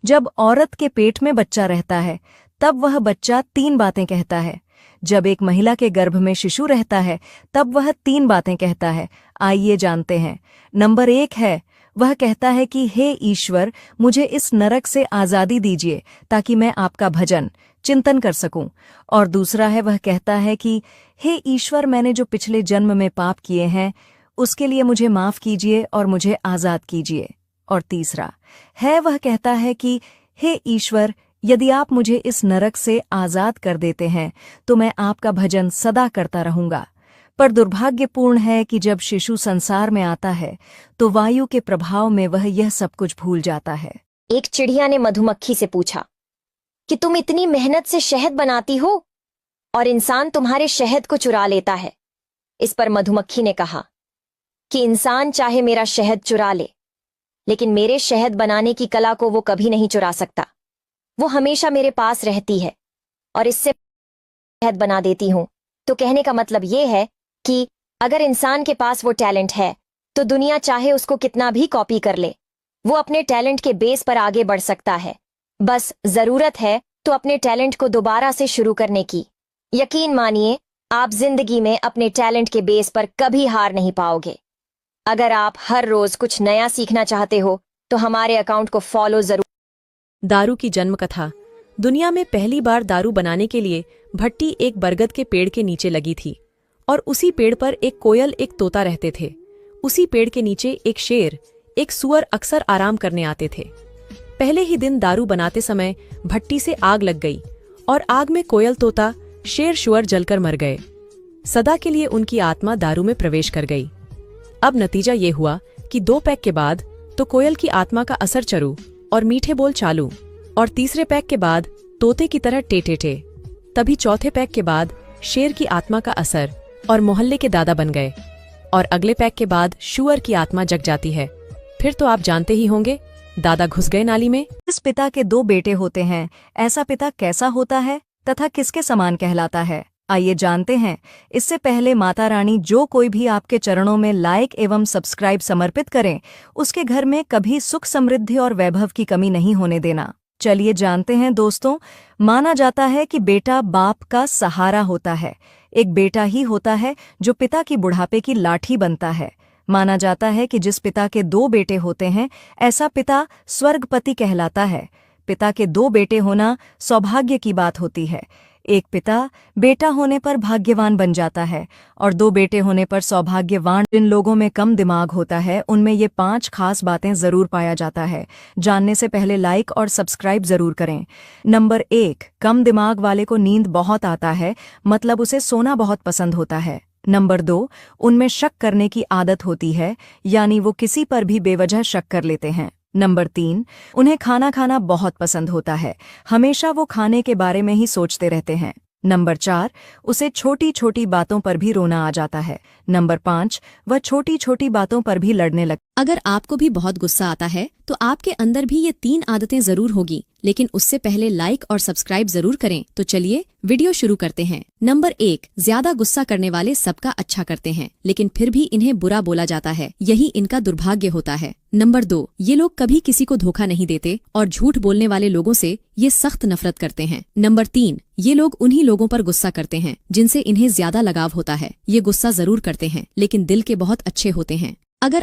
जब औरत के पेट में बच्चा रहता है तब वह बच्चा 3 बातें कहता है। जब एक महिला के गर्भ में शिशु रहता है तब वह 3 बातें कहता है। आइए जानते हैं। नंबर 1 है, वह कहता है कि हे ईश्वर, मुझे इस नरक से आज़ादी दीजिए ताकि मैं आपका भजन चिंतन कर सकूं। और दूसरा है, वह कहता है कि हे ईश्वर, मैंने जो पिछले जन्म में पाप किए हैं उसके लिए मुझे माफ़ कीजिए और मुझे आज़ाद कीजिए। और तीसरा है, वह कहता है कि हे ईश्वर, यदि आप मुझे इस नरक से आज़ाद कर देते हैं तो मैं आपका भजन सदा करता रहूंगा। पर दुर्भाग्यपूर्ण है कि जब शिशु संसार में आता है तो वायु के प्रभाव में वह यह सब कुछ भूल जाता है। एक चिड़िया ने मधुमक्खी से पूछा कि तुम इतनी मेहनत से शहद बनाती हो और इंसान तुम्हारे शहद को चुरा लेता है। इस पर मधुमक्खी ने कहा कि इंसान चाहे मेरा शहद चुरा ले, लेकिन मेरे शहद बनाने की कला को वो कभी नहीं चुरा सकता। वो हमेशा मेरे पास रहती है और इससे शहद बना देती हूं। तो कहने का मतलब ये है कि अगर इंसान के पास वो टैलेंट है तो दुनिया चाहे उसको कितना भी कॉपी कर ले, वो अपने टैलेंट के बेस पर आगे बढ़ सकता है। बस जरूरत है तो अपने टैलेंट को दोबारा से शुरू करने की। यकीन मानिए, आप जिंदगी में अपने टैलेंट के बेस पर कभी हार नहीं पाओगे। अगर आप हर रोज कुछ नया सीखना चाहते हो तो हमारे अकाउंट को फॉलो जरूर। दारू की जन्म कथा। दुनिया में पहली बार दारू बनाने के लिए भट्टी एक बरगद के पेड़ के नीचे लगी थी और उसी पेड़ पर एक कोयल, एक तोता रहते थे। उसी पेड़ के नीचे एक शेर, एक सूअर अक्सर आराम करने आते थे। पहले ही दिन दारू बनाते समय भट्टी से आग लग गई और आग में कोयल, तोता, शेर, सूअर जलकर मर गए। सदा के लिए उनकी आत्मा दारू में प्रवेश कर गई। अब नतीजा ये हुआ कि 2 पैक के बाद तो कोयल की आत्मा का असर चरू और मीठे बोल चालू, और तीसरे पैक के बाद तोते की तरह टेटे। तभी चौथे पैक के बाद शेर की आत्मा का असर और मोहल्ले के दादा बन गए, और अगले पैक के बाद शुअर की आत्मा जग जाती है। फिर तो आप जानते ही होंगे, दादा घुस गए नाली में। इस पिता के 2 बेटे होते हैं। ऐसा पिता कैसा होता है तथा किसके समान कहलाता है, आइए जानते हैं। इससे पहले माता रानी जो कोई भी आपके चरणों में लाइक एवं सब्सक्राइब समर्पित करें, उसके घर में कभी सुख, समृद्धि और वैभव की कमी नहीं होने देना। चलिए जानते हैं दोस्तों। माना जाता है कि बेटा बाप का सहारा होता है। एक बेटा ही होता है जो पिता की बुढ़ापे की लाठी बनता है। माना जाता है कि जिस पिता के 2 बेटे होते हैं, ऐसा पिता स्वर्गपति कहलाता है। पिता के 2 बेटे होना सौभाग्य की बात होती है। एक पिता बेटा होने पर भाग्यवान बन जाता है और 2 बेटे होने पर सौभाग्यवान। जिन लोगों में कम दिमाग होता है उनमें ये 5 खास बातें जरूर पाया जाता है। जानने से पहले लाइक और सब्सक्राइब जरूर करें। नंबर 1, कम दिमाग वाले को नींद बहुत आता है, मतलब उसे सोना बहुत पसंद होता है। नंबर 2, उनमें शक करने की आदत होती है, यानी वो किसी पर भी बेवजह शक कर लेते हैं। नंबर 3, उन्हें खाना खाना बहुत पसंद होता है, हमेशा वो खाने के बारे में ही सोचते रहते हैं। नंबर 4, उसे छोटी छोटी बातों पर भी रोना आ जाता है। नंबर 5, वह छोटी छोटी बातों पर भी लड़ने लगता है। अगर आपको भी बहुत गुस्सा आता है तो आपके अंदर भी ये 3 आदतें जरूर होगी, लेकिन उससे पहले लाइक और सब्सक्राइब जरूर करें। तो चलिए वीडियो शुरू करते हैं। नंबर 1, ज्यादा गुस्सा करने वाले सबका अच्छा करते हैं, लेकिन फिर भी इन्हें बुरा बोला जाता है, यही इनका दुर्भाग्य होता है। नंबर 2, ये लोग कभी किसी को धोखा नहीं देते और झूठ बोलने वाले लोगों से ये सख्त नफरत करते हैं। नंबर 3, ये लोग उन्हीं लोगों पर गुस्सा करते हैं जिनसे इन्हें ज्यादा लगाव होता है। ये गुस्सा जरूर करते हैं लेकिन दिल के बहुत अच्छे होते हैं। अगर